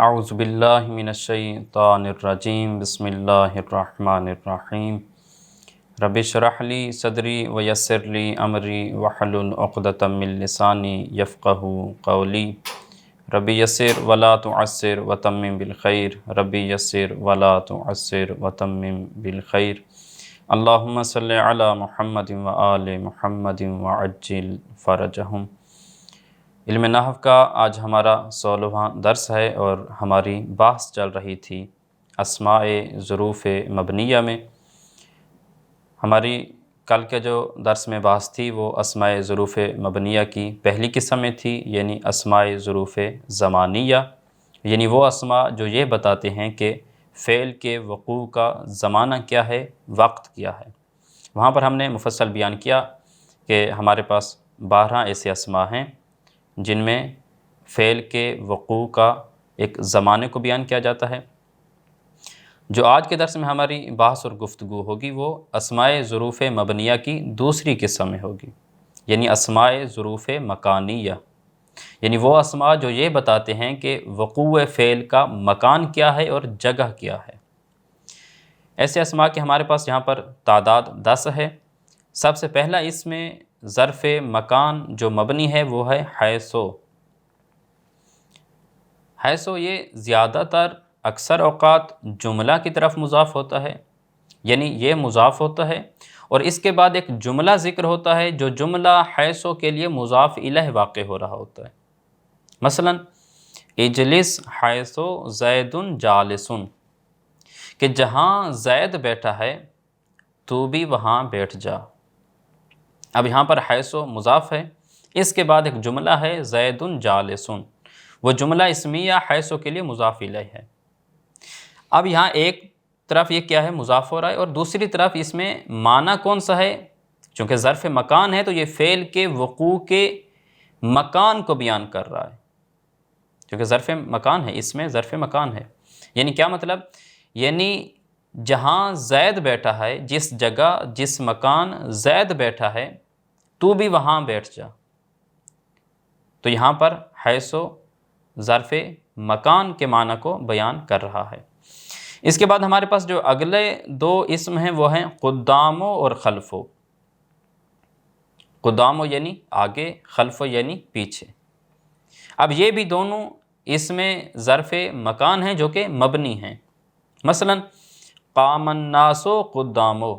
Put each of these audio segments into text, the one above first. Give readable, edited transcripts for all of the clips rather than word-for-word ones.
اعوذ باللہ من الشیطان الرجیم بسم اللہ الرحمن الرحیم رب اشرح لی صدری ویسر لی امری واحلل عقدۃ من لسانی یفقہوا قولی رب یسر ولا تعسر وتمم بالخیر رب یسر ولا تعسر وتمم بالخیر اللہم صلی علی محمد وآل محمد وعجل فرجہم۔ علم نحو کا آج ہمارا 16واں درس ہے اور ہماری بحث چل رہی تھی اسماء ظروف مبنیہ میں۔ ہماری کل کے جو درس میں بحث تھی وہ اسماء ظروف مبنیہ کی پہلی قسم میں تھی، یعنی اسماء ظروف زمانیہ، یعنی وہ اسماء جو یہ بتاتے ہیں کہ فعل کے وقوع کا زمانہ کیا ہے، وقت کیا ہے۔ وہاں پر ہم نے مفصل بیان کیا کہ ہمارے پاس 12 ایسے اسماء ہیں جن میں فعل کے وقوع کا ایک زمانے کو بیان کیا جاتا ہے۔ جو آج کے درس میں ہماری بحث اور گفتگو ہوگی وہ اسماء ظروف مبنیہ کی دوسری قسم میں ہوگی، یعنی اسماء ظروف مکانیہ، یعنی وہ اسماء جو یہ بتاتے ہیں کہ وقوع فعل کا مکان کیا ہے اور جگہ کیا ہے۔ ایسے اسماء کے ہمارے پاس یہاں پر تعداد 10 ہے۔ سب سے پہلا اس میں ظرف مکان جو مبنی ہے وہ ہے حیثو۔ حیثو یہ زیادہ تر اکثر اوقات جملہ کی طرف مضاف ہوتا ہے، یعنی یہ مضاف ہوتا ہے اور اس کے بعد ایک جملہ ذکر ہوتا ہے جو جملہ حیثو کے لیے مضاف الیہ واقع ہو رہا ہوتا ہے۔ مثلا اجلس حیثو زید جالس، کہ جہاں زید بیٹھا ہے تو بھی وہاں بیٹھ جا۔ اب یہاں پر حیثو مضاف ہے، اس کے بعد ایک جملہ ہے زید جالس، وہ جملہ اسمیہ حیثو کے لیے مضاف الیہ ہے۔ اب یہاں ایک طرف یہ کیا ہے، مضاف ہو رہا ہے، اور دوسری طرف اس میں معنی کون سا ہے؟ چونکہ ظرف مکان ہے تو یہ فعل کے وقوع کے مکان کو بیان کر رہا ہے، چونکہ ظرف مکان ہے، اس میں ظرف مکان ہے۔ یعنی کیا مطلب؟ یعنی جہاں زید بیٹھا ہے، جس جگہ جس مکان زید بیٹھا ہے تو بھی وہاں بیٹھ جا۔ تو یہاں پر حیثو ظرف مکان کے معنی کو بیان کر رہا ہے۔ اس کے بعد ہمارے پاس جو اگلے 2 اسم ہیں وہ ہیں قدامو اور خلفو۔ قدامو یعنی آگے، خلفو یعنی پیچھے۔ اب یہ بھی دونوں اس میں ظرف مکان ہیں جو کہ مبنی ہیں۔ مثلا قام الناس قدامو،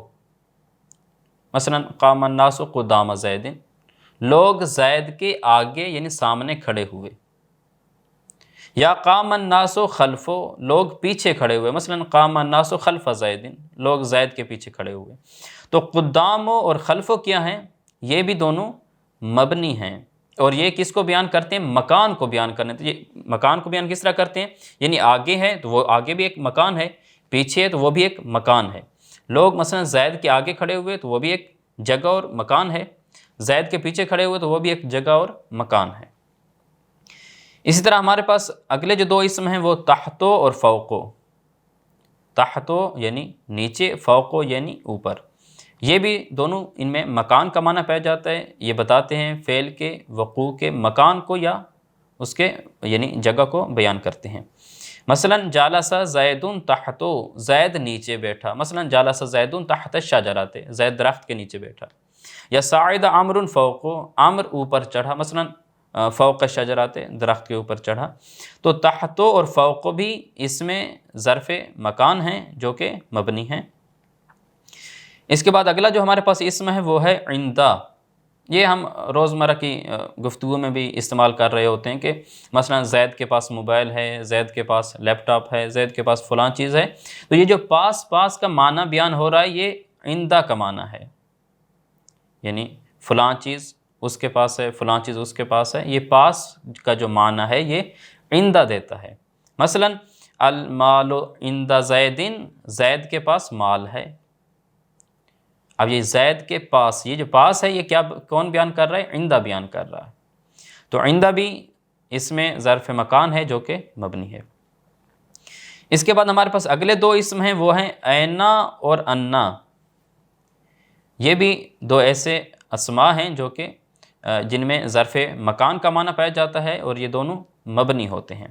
مثلا قام الناس قدام زید، لوگ زید کے آگے یعنی سامنے کھڑے ہوئے۔ یا قام الناس خلفو، لوگ پیچھے کھڑے ہوئے، مثلا قام الناس خلف زید، لوگ زید کے پیچھے کھڑے ہوئے۔ تو قدامو اور خلفو کیا ہیں؟ یہ بھی دونوں مبنی ہیں، اور یہ کس کو بیان کرتے ہیں؟ مکان کو بیان کرنے۔ تو یہ مکان کو بیان کس طرح کرتے ہیں؟ یعنی آگے ہے تو وہ آگے بھی ایک مکان ہے، پیچھے ہے تو وہ بھی ایک مکان ہے۔ لوگ مثلا زید کے آگے کھڑے ہوئے تو وہ بھی ایک جگہ اور مکان ہے، زید کے پیچھے کھڑے ہوئے تو وہ بھی ایک جگہ اور مکان ہے۔ اسی طرح ہمارے پاس اگلے جو 2 اسم ہیں وہ تحتو اور فوقو۔ تحتو یعنی نیچے، فوقو یعنی اوپر۔ یہ بھی دونوں ان میں مکان کا معنی پایا جاتا ہے، یہ بتاتے ہیں فعل کے وقوع کے مکان کو یا اس کے یعنی جگہ کو بیان کرتے ہیں۔ مثلا جالس زید تحتو، زید نیچے بیٹھا۔ مثلا جالس زید تحت الشجرۃ، زید درخت کے نیچے بیٹھا۔ یا صعد عمرو فوقو، عمر اوپر چڑھا، مثلا فوق الشجرۃ، درخت کے اوپر چڑھا۔ تو تحتو اور فوقو بھی اس میں ظرف مکان ہیں جو کہ مبنی ہیں۔ اس کے بعد اگلا جو ہمارے پاس اسم ہے وہ ہے عندہ۔ یہ ہم روزمرہ کی گفتگو میں بھی استعمال کر رہے ہوتے ہیں کہ مثلا زید کے پاس موبائل ہے، زید کے پاس لیپ ٹاپ ہے، زید کے پاس فلاں چیز ہے، تو یہ جو پاس پاس کا معنی بیان ہو رہا ہے یہ عندہ کا معنی ہے، یعنی فلاں چیز اس کے پاس ہے، فلاں چیز اس کے پاس ہے۔ یہ پاس کا جو معنی ہے یہ عندہ دیتا ہے۔ مثلا المال عند زید، زید کے پاس مال ہے۔ اب یہ زید کے پاس، یہ جو پاس ہے یہ کیا کون بیان کر رہا ہے؟ عندہ بیان کر رہا ہے۔ تو عندہ بھی اس میں ظرف مکان ہے جو کہ مبنی ہے۔ اس کے بعد ہمارے پاس اگلے 2 اسم ہیں وہ ہیں اینا اور انا۔ یہ بھی 2 ایسے اسماء ہیں جو کہ جن میں ظرف مکان کا معنی پایا جاتا ہے اور یہ دونوں مبنی ہوتے ہیں۔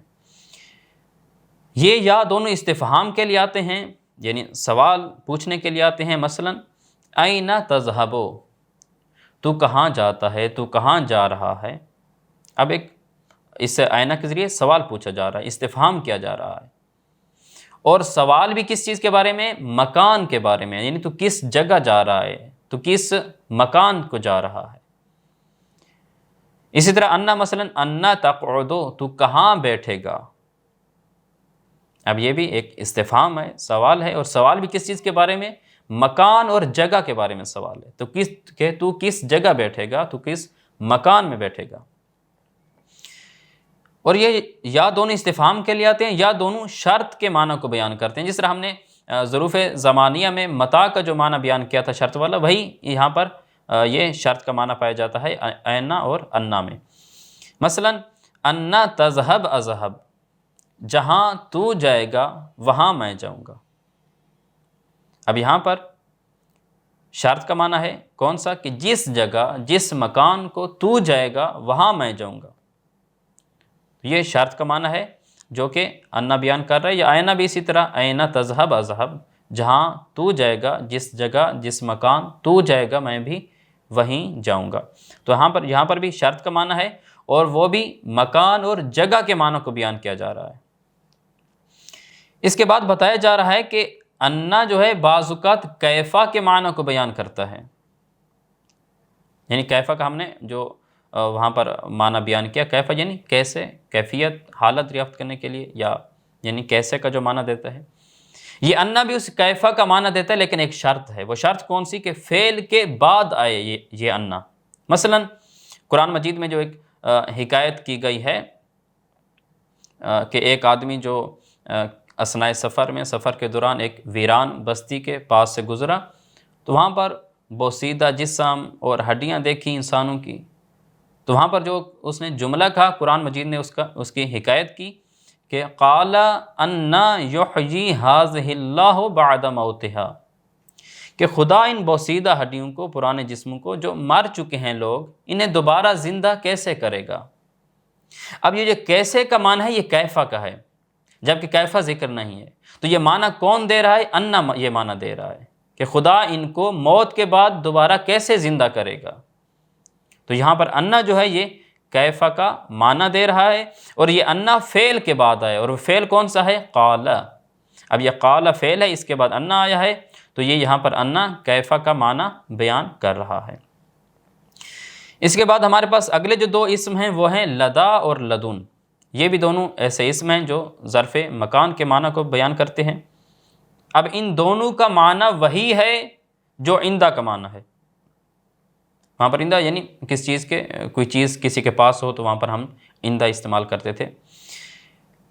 یہ یا دونوں استفہام کے لیے آتے ہیں، یعنی سوال پوچھنے کے لیے آتے ہیں. مثلا این تذہب، تو کہاں جاتا ہے، تو کہاں جا رہا ہے. اب ایک اس سے آئینہ کے ذریعے سوال پوچھا جا رہا ہے، استفہام کیا جا رہا ہے. اور سوال بھی کس چیز کے بارے میں؟ مکان کے بارے میں، یعنی تو کس جگہ جا رہا ہے، تو کس مکان کو جا رہا ہے. اسی طرح انا، مثلا انا تقعد، تو کہاں بیٹھے گا. اب یہ بھی ایک استفہام ہے، سوال ہے، اور سوال بھی کس چیز کے بارے میں؟ مکان اور جگہ کے بارے میں سوال ہے. تو کس جگہ بیٹھے گا، تو کس مکان میں بیٹھے گا. اور یہ یا دونوں استفہام کے لیے آتے ہیں، یا دونوں شرط کے معنی کو بیان کرتے ہیں. جس طرح ہم نے ظروف زمانیہ میں متاع کا جو معنی بیان کیا تھا شرط والا، وہی یہاں پر یہ شرط کا معنی پایا جاتا ہے اینا اور انا میں. مثلا انا تذہب اذہب، جہاں تو جائے گا وہاں میں جاؤں گا. اب یہاں پر شرط کا معنی ہے کون سا؟ کہ جس جگہ، جس مکان کو تو جائے گا وہاں میں جاؤں گا. یہ شرط کا معنی ہے جو کہ انا بیان کر رہا ہے. یا آئینہ بھی اسی طرح، اینا تذہب اذہب، جہاں تو جائے گا، جس جگہ، جس مکان تو جائے گا میں بھی وہیں جاؤں گا. تو یہاں پر بھی شرط کا معنی ہے، اور وہ بھی مکان اور جگہ کے معنی کو بیان کیا جا رہا ہے. اس کے بعد بتایا جا رہا ہے کہ انا جو ہے بعض اوقات کیفا کے معنی کو بیان کرتا ہے. یعنی کیفا کا ہم نے جو وہاں پر معنی بیان کیا، کیفا یعنی کیسے، کیفیت، حالت دریافت کرنے کے لیے، یا یعنی کیسے کا جو معنی دیتا ہے. یہ انا بھی اس کیفا کا معنی دیتا ہے، لیکن ایک شرط ہے. وہ شرط کون سی؟ کہ فعل کے بعد آئے یہ انا. مثلا قرآن مجید میں جو ایک حکایت کی گئی ہے کہ ایک آدمی جو اثناء سفر کے دوران ایک ویران بستی کے پاس سے گزرا، تو وہاں پر بوسیدہ جسم اور ہڈیاں دیکھی انسانوں کی. تو وہاں پر جو اس نے جملہ کہا، قرآن مجید نے اس کی حکایت کی کہ قال انا یحیی ھذہ اللہ بعد موتھا، کہ خدا ان بوسیدہ ہڈیوں کو، پرانے جسموں کو جو مر چکے ہیں لوگ، انہیں دوبارہ زندہ کیسے کرے گا. اب یہ جو کیسے کا معنی ہے یہ کیفا کا ہے، جبکہ کیفا ذکر نہیں ہے. تو یہ معنی کون دے رہا ہے؟ انا یہ معنی دے رہا ہے کہ خدا ان کو موت کے بعد دوبارہ کیسے زندہ کرے گا. تو یہاں پر انا جو ہے یہ کیفا کا معنی دے رہا ہے، اور یہ انا فعل کے بعد آیا، اور وہ فعل کون سا ہے؟ قال. اب یہ قال فعل ہے، اس کے بعد انا آیا ہے، تو یہ یہاں پر انا کیفا کا معنی بیان کر رہا ہے. اس کے بعد ہمارے پاس اگلے جو دو اسم ہیں وہ ہیں لدا اور لدن. یہ بھی دونوں ایسے اسم ہیں جو ظرف مکان کے معنی کو بیان کرتے ہیں. اب ان دونوں کا معنی وہی ہے جو عندہ کا معنی ہے. وہاں پر عندہ یعنی کس چیز کے، کوئی چیز کسی کے پاس ہو تو وہاں پر ہم عندہ استعمال کرتے تھے.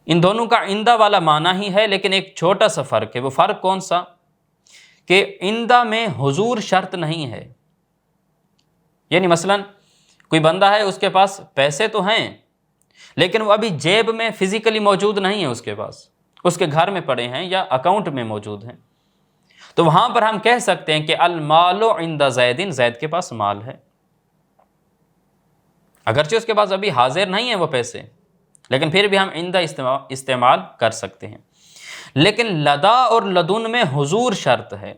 ان دونوں کا عندہ والا معنی ہی ہے، لیکن ایک چھوٹا سا فرق ہے. وہ فرق کون سا؟ کہ عندہ میں حضور شرط نہیں ہے. یعنی مثلا کوئی بندہ ہے، اس کے پاس پیسے تو ہیں، لیکن وہ ابھی جیب میں فزیکلی موجود نہیں ہے، اس کے پاس، اس کے گھر میں پڑے ہیں یا اکاؤنٹ میں موجود ہیں. تو وہاں پر ہم کہہ سکتے ہیں کہ المال عند زید، زید کے پاس مال ہے. اگرچہ اس کے پاس ابھی حاضر نہیں ہیں وہ پیسے، لیکن پھر بھی ہم عندہ استعمال کر سکتے ہیں. لیکن لدا اور لدن میں حضور شرط ہے.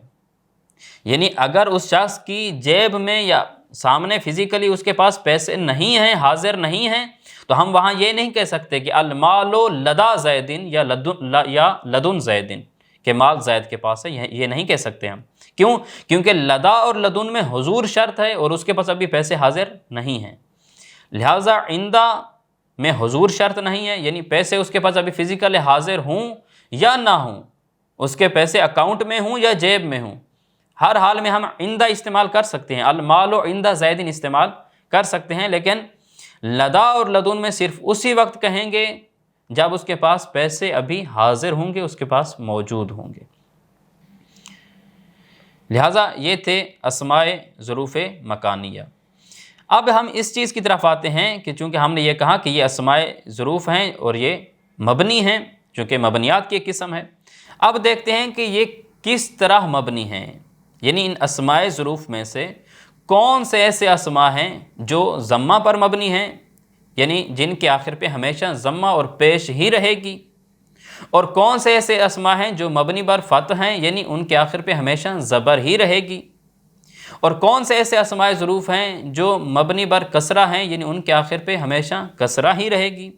یعنی اگر اس شخص کی جیب میں یا سامنے فزیکلی اس کے پاس پیسے نہیں ہیں، حاضر نہیں ہیں، تو ہم وہاں یہ نہیں کہہ سکتے کہ المال لدا زیدن یا لدن زیدن، کہ مال زید کے پاس ہے. یہ نہیں کہہ سکتے ہم. کیوں؟ کیونکہ لدا اور لدن میں حضور شرط ہے، اور اس کے پاس ابھی پیسے حاضر نہیں ہیں. لہٰذا عندہ میں حضور شرط نہیں ہے، یعنی پیسے اس کے پاس ابھی فزیکلی حاضر ہوں یا نہ ہوں، اس کے پیسے اکاؤنٹ میں ہوں یا جیب میں ہوں، ہر حال میں ہم عندہ استعمال کر سکتے ہیں. المال عند زیدن استعمال کر سکتے ہیں، لیکن لدا اور لدن میں صرف اسی وقت کہیں گے جب اس کے پاس پیسے ابھی حاضر ہوں گے، اس کے پاس موجود ہوں گے. لہٰذا یہ تھے اسماء ظروف مکانیہ. اب ہم اس چیز کی طرف آتے ہیں کہ چونکہ ہم نے یہ کہا کہ یہ اسماء ظروف ہیں اور یہ مبنی ہیں، چونکہ مبنیات کی ایک قسم ہے. اب دیکھتے ہیں کہ یہ کس طرح مبنی ہیں. یعنی ان اسماء ظروف میں سے کون سے ایسے اسماء ہیں جو ضمہ پر مبنی ہیں، یعنی جن کے آخر پہ ہمیشہ ضمہ اور پیش ہی رہے گی، اور کون سے ایسے اسما ہیں جو مبنی بر فتح ہیں یعنی ان کے آخر پہ ہمیشہ زبر ہی رہے گی، اور کون سے ایسے اسماء ظروف ہیں جو مبنی بر کسرہ ہیں یعنی ان کے آخر پہ ہمیشہ کسرہ ہی رہے گی،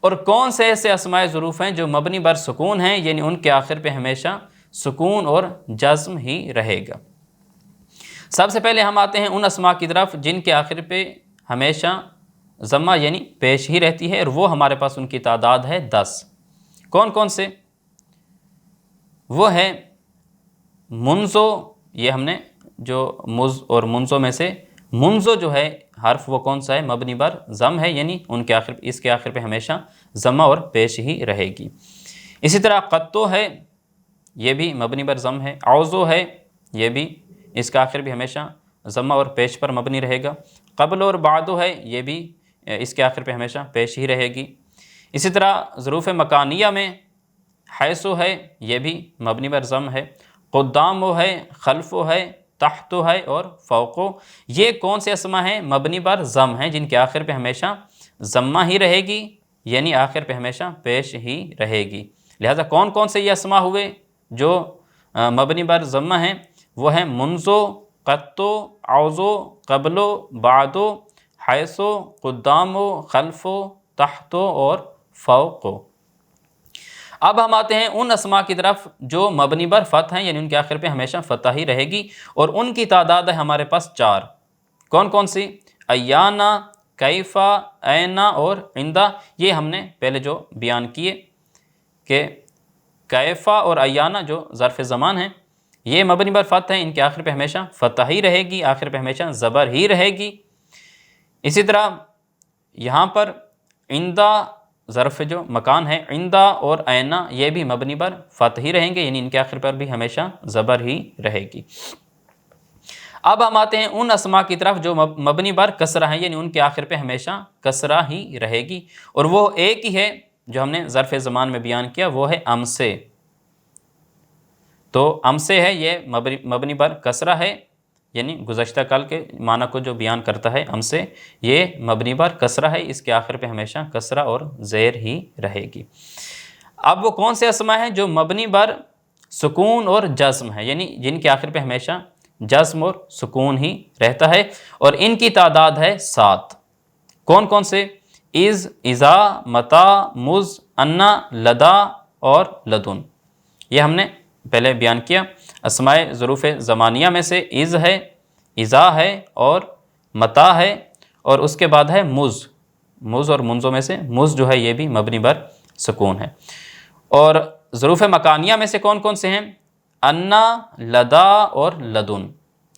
اور کون سے ایسے اسماء ظروف ہیں جو مبنی بر سکون ہیں یعنی ان کے آخر پہ ہمیشہ سکون اور جزم ہی رہے گا۔ سب سے پہلے ہم آتے ہیں ان اسماء کی طرف جن کے آخر پہ ہمیشہ ضمہ یعنی پیش ہی رہتی ہے، اور وہ ہمارے پاس ان کی تعداد ہے 10۔ کون کون سے؟ وہ ہے منزو، یہ ہم نے جو مز اور منزو میں سے منزو جو ہے حرف وہ کون سا ہے؟ مبنی بر ضم ہے، یعنی ان کے آخر اس کے آخر پہ ہمیشہ ضمہ اور پیش ہی رہے گی۔ اسی طرح قطو ہے، یہ بھی مبنی بر ضم ہے۔ عوضو ہے، یہ بھی اس کا آخر بھی ہمیشہ ضمہ اور پیش پر مبنی رہے گا۔ قبل اور بعدو ہے، یہ بھی اس کے آخر پہ ہمیشہ پیش ہی رہے گی۔ اسی طرح ظروف مکانیہ میں حیثو ہے، یہ بھی مبنی بر ضم ہے۔ قدامو ہے، خلفو ہے، تحتو ہے اور فوقو، یہ کون سے اسما ہیں؟ مبنی بر ضم ہیں جن کے آخر پہ ہمیشہ ضمہ ہی رہے گی، یعنی آخر پہ ہمیشہ پیش ہی رہے گی۔ لہذا کون کون سے یہ اسما ہوئے جو مبنی بر ضمہ ہیں؟ وہ ہیں منزو، قطو، عوضو، قبلو، بعدو، حیثو، قدامو، خلفو، تحتو اور فوقو۔ اب ہم آتے ہیں ان اسماء کی طرف جو مبنی بر فتح ہیں یعنی ان کے آخر پہ ہمیشہ فتح ہی رہے گی، اور ان کی تعداد ہے ہمارے پاس 4۔ کون کون سی؟ ایانا، کیفا، اینا اور عندہ۔ یہ ہم نے پہلے جو بیان کیے کہ کیفا اور ایانا جو ظرف زمان ہیں یہ مبنی بر فتح ہیں، ان کے آخر پہ ہمیشہ فتح ہی رہے گی، آخر پہ ہمیشہ زبر ہی رہے گی۔ اسی طرح یہاں پر عندہ ظرف جو مکان ہے، عندہ اور اینا، یہ بھی مبنی بر فتح ہی رہیں گے، یعنی ان کے آخر پر بھی ہمیشہ زبر ہی رہے گی۔ اب ہم آتے ہیں ان اسماء کی طرف جو مبنی بر کسرہ ہیں، یعنی ان کے آخر پہ ہمیشہ کسرہ ہی رہے گی، اور وہ ایک ہی ہے جو ہم نے ظرف زمان میں بیان کیا، وہ ہے امسے۔ تو امسے ہے، یہ مبنی بر کسرہ ہے، یعنی گزشتہ کل کے معنی کو جو بیان کرتا ہے امسے، یہ مبنی بر کسرہ ہے، اس کے آخر پہ ہمیشہ کسرہ اور زیر ہی رہے گی۔ اب وہ کون سے اسماء ہیں جو مبنی بر سکون اور جزم ہے، یعنی جن کے آخر پہ ہمیشہ جزم اور سکون ہی رہتا ہے، اور ان کی تعداد ہے 7۔ کون کون سے؟ از، اذا، متا، مز، انا، لدا اور لدن۔ یہ ہم نے پہلے بیان کیا۔ اسماء ظروف زمانیہ میں سے از ہے، اذا ہے اور متا ہے، اور اس کے بعد ہے مز اور منزوں میں سے مز جو ہے یہ بھی مبنی بر سکون ہے۔ اور ظروف مکانیہ میں سے کون کون سے ہیں؟ انا، لدا اور لدن،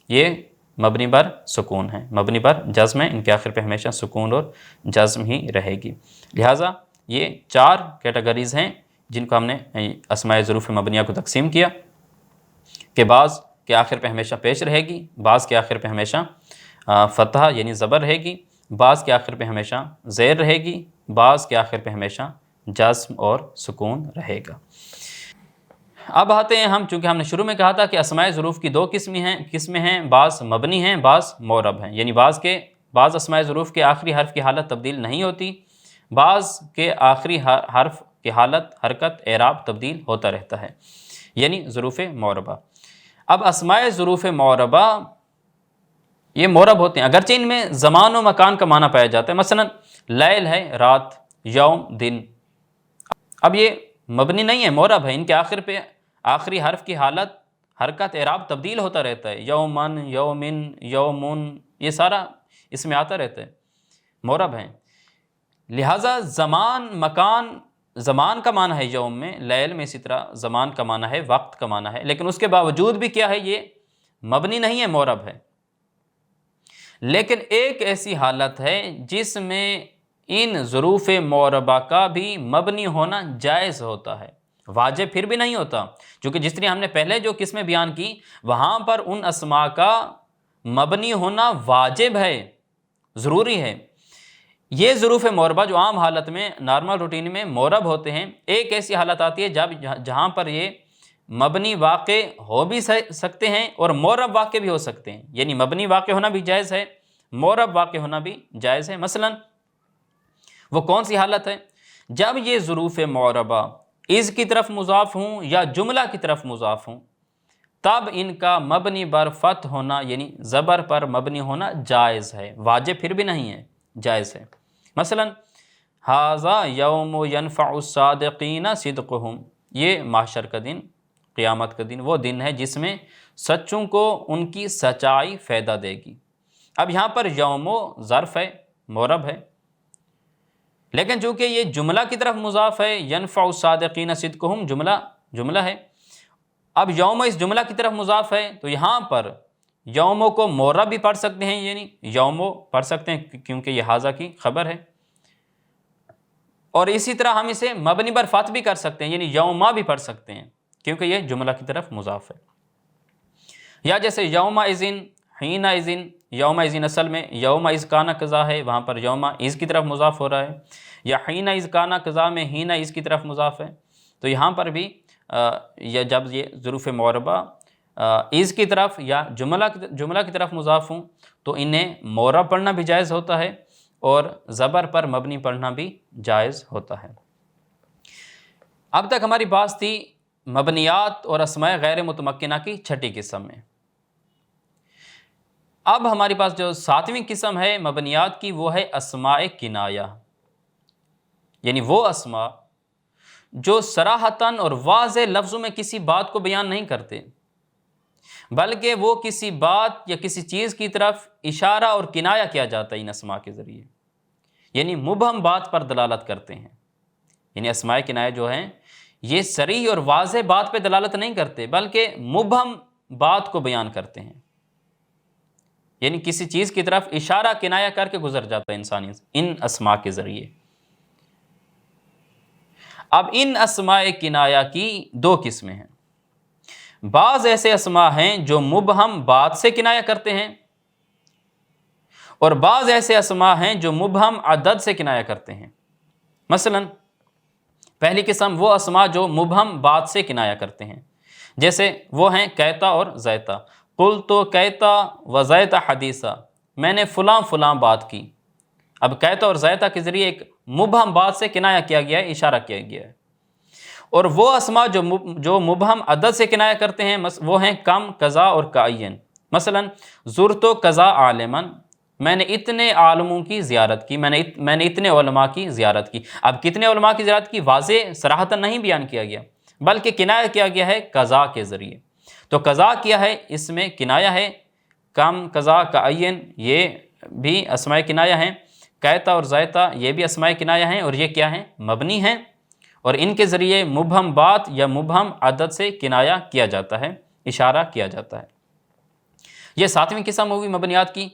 یہ مبنی بر سکون ہیں، مبنی بر جزم ہیں، ان کے آخر پہ ہمیشہ سکون اور جزم ہی رہے گی۔ لہٰذا یہ 4 کیٹیگریز ہیں جن کو ہم نے اسماء ظروف مبنیہ کو تقسیم کیا، کہ بعض کے آخر پہ ہمیشہ پیش رہے گی، بعض کے آخر پہ ہمیشہ فتح یعنی زبر رہے گی، بعض کے آخر پہ ہمیشہ زیر رہے گی، بعض کے آخر پہ ہمیشہ جزم اور سکون رہے گا۔ اب آتے ہیں ہم، چونکہ ہم نے شروع میں کہا تھا کہ اسماء ظروف کی 2 قسمیں ہیں، بعض مبنی ہیں، بعض معرب ہیں، یعنی بعض اسماء ظروف کے آخری حرف کی حالت تبدیل نہیں ہوتی، بعض کے آخری حرف کی حالت، حرکت، اعراب تبدیل ہوتا رہتا ہے، یعنی ظروف معربہ۔ اب اسماء ظروف معربہ یہ معرب ہوتے ہیں، اگرچہ ان میں زمان و مکان کا معنی پایا جاتا ہے، مثلا لیل ہے رات، یوم دن، اب یہ مبنی نہیں ہے، معرب ہے، ان کے آخر پہ آخری حرف کی حالت، حرکت، اعراب تبدیل ہوتا رہتا ہے، یومن، یومن، یومن، یہ سارا اس میں آتا رہتا ہے، معرب ہیں۔ لہٰذا زمان کا معنی ہے یوم میں، لیل میں اسی طرح زمان کا معنی ہے، وقت کا معنی ہے، لیکن اس کے باوجود بھی کیا ہے، یہ مبنی نہیں ہے، معرب ہے۔ لیکن ایک ایسی حالت ہے جس میں ان ظروف معربہ کا بھی مبنی ہونا جائز ہوتا ہے، واجب پھر بھی نہیں ہوتا، کیونکہ جس طرح ہم نے پہلے جو قسمیں بیان کی وہاں پر ان اسماء کا مبنی ہونا واجب ہے، ضروری ہے۔ یہ ظروف معربہ جو عام حالت میں نارمل روٹین میں معرب ہوتے ہیں، ایک ایسی حالت آتی ہے جہاں پر یہ مبنی واقع ہو بھی سکتے ہیں اور معرب واقع بھی ہو سکتے ہیں، یعنی مبنی واقع ہونا بھی جائز ہے، معرب واقع ہونا بھی جائز ہے۔ مثلا وہ کون سی حالت ہے؟ جب یہ ظروف معربہ از کی طرف مضاف ہوں یا جملہ کی طرف مضاف ہوں، تب ان کا مبنی بر فتح ہونا یعنی زبر پر مبنی ہونا جائز ہے، واجب پھر بھی نہیں ہے، جائز ہے۔ مثلا ھذا یوم ینفع الصادقین صدقہم، یہ محشر کا دن، قیامت کا دن وہ دن ہے جس میں سچوں کو ان کی سچائی فائدہ دے گی۔ اب یہاں پر یوم ظرف ہے، مورب ہے، لیکن چونکہ یہ جملہ کی طرف مضاف ہے، ینفع الصادقین صدقہم جملہ ہے، اب یوم اس جملہ کی طرف مضاف ہے تو یہاں پر یوموں کو مورب بھی پڑھ سکتے ہیں، یعنی یومو پڑھ سکتے ہیں کیونکہ یہ ھذا کی خبر ہے، اور اسی طرح ہم اسے مبنی بر فتح بھی کر سکتے ہیں، یعنی یوما بھی پڑھ سکتے ہیں کیونکہ یہ جملہ کی طرف مضاف ہے۔ یا جیسے یوم اذن، حین اذن، یوم اذن اصل میں یوم اذ کانا قضا ہے، وہاں پر یوم اذ کی طرف مضاف ہو رہا ہے، یا حین اذ کانا قضا میں حین اذ کی طرف مضاف ہے، تو یہاں پر بھی یا جب یہ ظروف معربہ اذ کی طرف یا جملہ کی طرف مضاف ہوں تو انہیں معرب پڑھنا بھی جائز ہوتا ہے اور زبر پر مبنی پڑھنا بھی جائز ہوتا ہے۔ اب تک ہماری بات تھی مبنیات اور اسماء غیر متمکنہ کی چھٹی قسم میں۔ اب ہمارے پاس جو ساتویں قسم ہے مبنیات کی وہ ہے اسماء کنایہ، یعنی وہ اسماء جو صراحتاً اور واضح لفظوں میں کسی بات کو بیان نہیں کرتے، بلکہ وہ کسی بات یا کسی چیز کی طرف اشارہ اور کنایہ کیا جاتا ہے ان اسماء کے ذریعے، یعنی مبہم بات پر دلالت کرتے ہیں۔ یعنی اسماء کنایہ جو ہیں یہ صریح اور واضح بات پہ دلالت نہیں کرتے بلکہ مبہم بات کو بیان کرتے ہیں، یعنی کسی چیز کی طرف اشارہ کنایہ کر کے گزر جاتا ہے انسانی ان اسماء کے ذریعے۔ اب ان اسماء کنایہ کی دو قسمیں ہیں، بعض ایسے اسماء ہیں جو مبہم بات سے کنایہ کرتے ہیں، اور بعض ایسے اسماء ہیں جو مبہم عدد سے کنایہ کرتے ہیں۔ مثلا پہلی قسم وہ اسماء جو مبہم بات سے کنایہ کرتے ہیں، جیسے وہ ہیں کیتا اور زیتا، قلت کیتا و زیتا حدیثا، میں نے فلاں فلاں بات کی۔ اب کیتا اور زیتا کے ذریعے ایک مبہم بات سے کنایہ کیا گیا ہے، اشارہ کیا گیا ہے۔ اور وہ اسماء جو مبہم عدد سے کنایہ کرتے ہیں وہ ہیں کم، قضا اور کعین۔ مثلا زرت قضا عالما، میں نے اتنے عالموں کی زیارت کی، میں نے اتنے علماء کی زیارت کی۔ اب کتنے علماء کی زیارت کی واضح صراحتاً نہیں بیان کیا گیا بلکہ کنایہ کیا گیا ہے قضا کے ذریعے۔ تو قضا کیا ہے، اس میں کنایہ ہے، کم، قضا، کعین یہ بھی اسماء کنایہ ہیں، کیتا اور زیتا یہ بھی اسماء کنایہ ہیں، اور یہ کیا ہیں، مبنی ہیں، اور ان کے ذریعے مبہم بات یا مبہم عدد سے کنایہ کیا جاتا ہے، اشارہ کیا جاتا ہے۔ یہ ساتویں قسم ہوئی مبنیات کی۔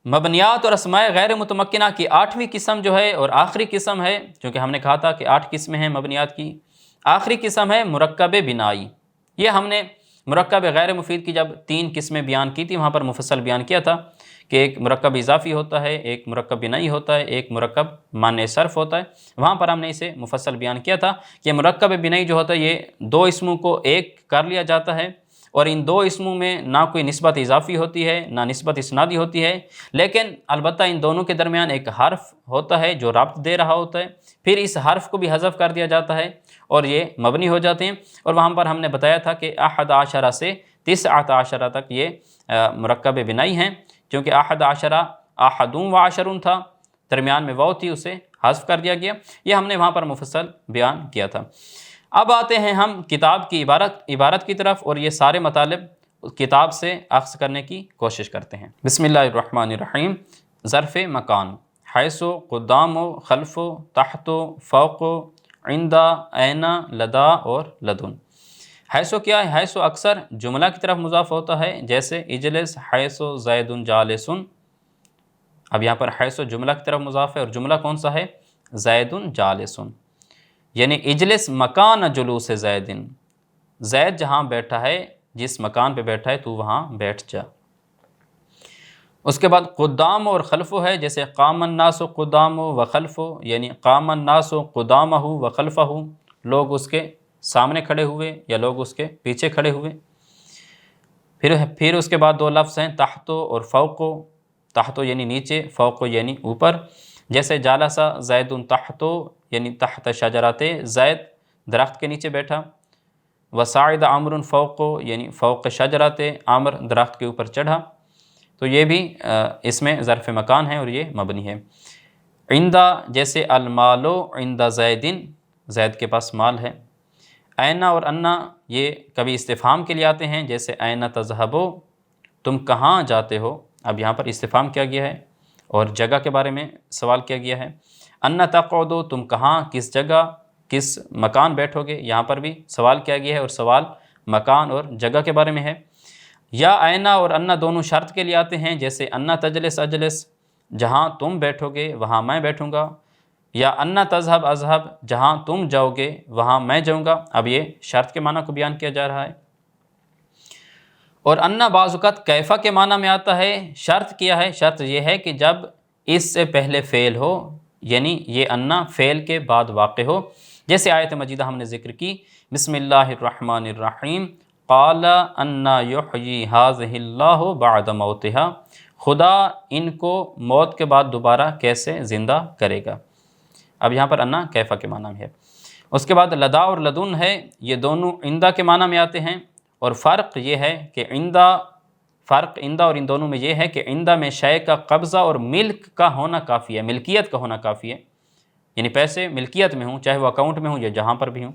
مبنیات اور اسماء غیر متمکنہ کی آٹھویں قسم جو ہے اور آخری قسم ہے، چونکہ ہم نے کہا تھا کہ 8 قسمیں ہیں مبنیات کی، آخری قسم ہے مرکب بنائی۔ یہ ہم نے مرکب غیر مفید کی جب 3 قسمیں بیان کی تھی وہاں پر مفصل بیان کیا تھا کہ ایک مرکب اضافی ہوتا ہے، ایک مرکب بنائی ہوتا ہے، ایک مرکب معنی صرف ہوتا ہے۔ وہاں پر ہم نے اسے مفصل بیان کیا تھا کہ مرکب بنائی جو ہوتا ہے یہ 2 اسموں کو ایک کر لیا جاتا ہے، اور ان 2 اسموں میں نہ کوئی نسبت اضافی ہوتی ہے نہ نسبت اسنادی ہوتی ہے، لیکن البتہ ان دونوں کے درمیان ایک حرف ہوتا ہے جو ربط دے رہا ہوتا ہے، پھر اس حرف کو بھی حذف کر دیا جاتا ہے اور یہ مبنی ہو جاتے ہیں۔ اور وہاں پر ہم نے بتایا تھا کہ 11 سے 19 تک یہ مرکب بنائی ہیں، کیونکہ 11 احدون و عشرون تھا، درمیان میں واو تھی، اسے حذف کر دیا گیا۔ یہ ہم نے وہاں پر مفصل بیان کیا تھا۔ اب آتے ہیں ہم کتاب کی عبارت کی طرف، اور یہ سارے مطالب کتاب سے اخذ کرنے کی کوشش کرتے ہیں۔ بسم اللہ الرحمن الرحیم۔ ظرف مکان، حیث، قدام، خلف، تحت، فوق، عند، این، لدا اور لدن۔ حیث کیا ہے؟ حیث اکثر جملہ کی طرف مضاف ہوتا ہے، جیسے اجلس حیث زید جالس۔ اب یہاں پر حیث جملہ کی طرف مضاف ہے، اور جملہ کون سا ہے؟ زید جالس، یعنی اجلس مکان جلوس زید، زید جہاں بیٹھا ہے، جس مکان پہ بیٹھا ہے تو وہاں بیٹھ جا۔ اس کے بعد قدام اور خلف ہے، جیسے قام الناس قدام و خلف، یعنی قام الناس قدامہ و خلفہ، لوگ اس کے سامنے کھڑے ہوئے یا لوگ اس کے پیچھے کھڑے ہوئے۔ پھر اس کے بعد 2 لفظ ہیں تحت اور فوق، تحت یعنی نیچے، فوق یعنی اوپر، جیسے جالسا زید تحت، یعنی تحت شجرات، زید درخت کے نیچے بیٹھا، وصاعد عمر فوق یعنی فوق شجرت، عامر درخت کے اوپر چڑھا، تو یہ بھی اس میں ظرف مکان ہے اور یہ مبنی ہے۔ عندہ جیسے المال عند زیدن، زید کے پاس مال ہے۔ این اور انا یہ کبھی استفہام کے لیے آتے ہیں، جیسے این تذہبو، تم کہاں جاتے ہو، اب یہاں پر استفہام کیا گیا ہے اور جگہ کے بارے میں سوال کیا گیا ہے۔ ان تقعدو، تم کہاں کس جگہ کس مکان بیٹھو گے، یہاں پر بھی سوال کیا گیا ہے اور سوال مکان اور جگہ کے بارے میں ہے۔ یا اینا اور انا دونوں شرط کے لیے آتے ہیں، جیسے انا تجلس اجلس، جہاں تم بیٹھو گے وہاں میں بیٹھوں گا، یا انا تذہب اذہب، جہاں تم جاؤ گے وہاں میں جاؤں گا، اب یہ شرط کے معنی کو بیان کیا جا رہا ہے۔ اور انا بعض اوقات کیفا کے معنی میں آتا ہے۔ شرط کیا ہے؟ شرط یہ ہے کہ جب اس سے پہلے فعل ہو، یعنی یہ انا فعل کے بعد واقع ہو، جیسے آیت مجیدہ ہم نے ذکر کی، بسم اللہ الرحمن الرحیم، قال انا یحیی ھذہ اللہ بعد موتہا، خدا ان کو موت کے بعد دوبارہ کیسے زندہ کرے گا۔ اب یہاں پر انا کیفا کے معنی میں ہے۔ اس کے بعد لدا اور لدن ہے، یہ دونوں عندہ کے معنی میں آتے ہیں، اور فرق یہ ہے کہ فرق عندہ اور ان دونوں میں یہ ہے کہ عندہ میں شے کا قبضہ اور ملک کا ہونا کافی ہے، ملکیت کا ہونا کافی ہے، یعنی پیسے ملکیت میں ہوں، چاہے وہ اکاؤنٹ میں ہوں یا جہاں پر بھی ہوں۔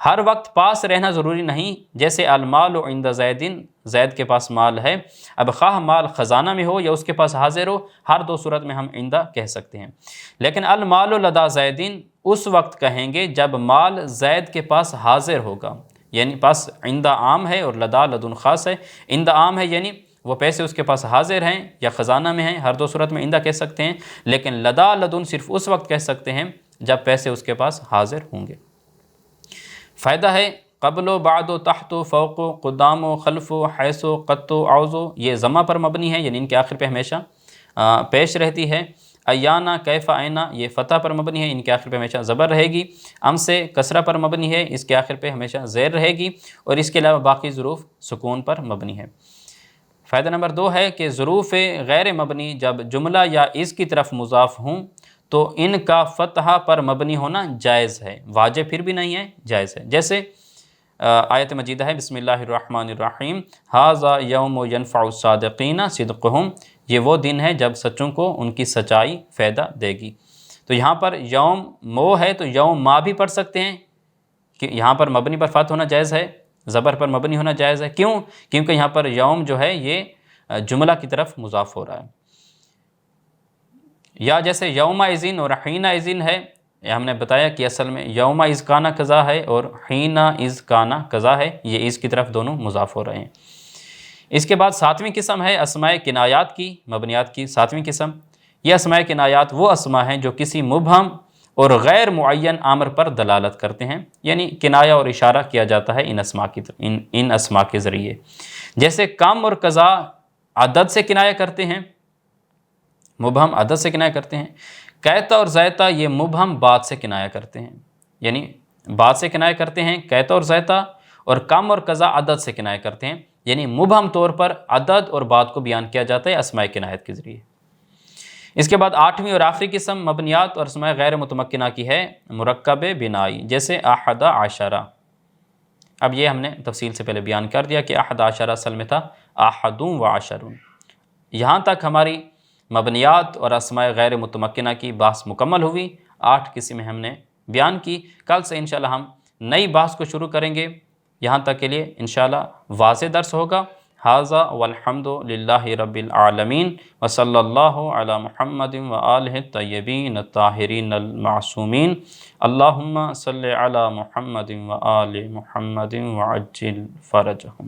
ہر وقت پاس رہنا ضروری نہیں، جیسے المال عند زیدن، زید کے پاس مال ہے، اب خواہ مال خزانہ میں ہو یا اس کے پاس حاضر ہو، ہر دو صورت میں ہم عندہ کہہ سکتے ہیں۔ لیکن المال لدا زیدن اس وقت کہیں گے جب مال زید کے پاس حاضر ہوگا، یعنی پاس عندہ عام ہے اور لدا لدن خاص ہے۔ عندہ عام ہے یعنی وہ پیسے اس کے پاس حاضر ہیں یا خزانہ میں ہیں، ہر دو صورت میں عندہ کہہ سکتے ہیں، لیکن لدا لدن صرف اس وقت کہہ سکتے ہیں جب پیسے اس کے پاس حاضر ہوں گے۔ فائدہ ہے قبل و بعد و تحت و فوق و قدام و خلف و حیث و قط و عوض و، یہ ضمہ پر مبنی ہے، یعنی ان کے آخر پہ ہمیشہ پیش رہتی ہے۔ ایانا کیف اینا، یہ فتح پر مبنی ہے، ان کے آخر پہ ہمیشہ زبر رہے گی۔ ام سے کسرہ پر مبنی ہے، اس کے آخر پہ ہمیشہ زیر رہے گی، اور اس کے علاوہ باقی ظروف سکون پر مبنی ہے۔ فائدہ نمبر 2 ہے کہ ظروف غیر مبنی جب جملہ یا اس کی طرف مضاف ہوں تو ان کا فتحہ پر مبنی ہونا جائز ہے، واجب پھر بھی نہیں ہے، جائز ہے۔ جیسے آیت مجیدہ ہے بسم اللہ الرحمن الرحیم، ھذا یوم ینفع الصادقین صدقہم، یہ وہ دن ہے جب سچوں کو ان کی سچائی فائدہ دے گی۔ تو یہاں پر یوم مو ہے تو یوم ما بھی پڑھ سکتے ہیں، کہ یہاں پر مبنی پر فتح ہونا جائز ہے، زبر پر مبنی ہونا جائز ہے۔ کیوں؟ کیونکہ یہاں پر یوم جو ہے یہ جملہ کی طرف مضاف ہو رہا ہے۔ یا جیسے یوم اذن اور حین اذن ہے، یہ ہم نے بتایا کہ اصل میں یوم اذ کانا قضا ہے اور حین اذ کانا قضا ہے، یہ اس کی طرف دونوں مضاف ہو رہے ہیں۔ اس کے بعد 7ویں قسم ہے اسماء کنایات کی، مبنیات کی 7ویں قسم۔ یہ اسماء کنایات وہ اسماء ہیں جو کسی مبہم اور غیر معین امر پر دلالت کرتے ہیں، یعنی کنایہ اور اشارہ کیا جاتا ہے ان اسماء کے ذریعے۔ جیسے کم اور قضا عدد سے کنایہ کرتے ہیں، مبہم عدد سے کنایہ کرتے ہیں۔ کیتا اور زیتا یہ مبہم بات سے کنایہ کرتے ہیں، یعنی بات سے کنایہ کرتے ہیں کیتا اور زیتا، اور کم اور قضا عدد سے کنایہ کرتے ہیں، یعنی مبہم طور پر عدد اور بات کو بیان کیا جاتا ہے اسماء کنایت کے ذریعے۔ اس کے بعد 8ویں اور آخری قسم مبنیات اور اسماء غیر متمکنہ کی ہے مرکب بنائی، جیسے احد عشرہ۔ اب یہ ہم نے تفصیل سے پہلے بیان کر دیا کہ احد عشرہ اصل میں تھا احد و عشرون۔ یہاں تک ہماری مبنیات اور اسماء غیر متمکنہ کی بحث مکمل ہوئی، 8 قسمیں ہم نے بیان کی۔ کل سے انشاءاللہ ہم نئی بحث کو شروع کریں گے، یہاں تک کے لیے انشاءاللہ واضح درس ہوگا۔ ھذا والحمد للہ رب العالمین، وصلی اللہ علی محمد وآلہ الطیبین الطاہرین المعصومین، اللہم صلی علی محمد وآل محمد وعجل فرجہم۔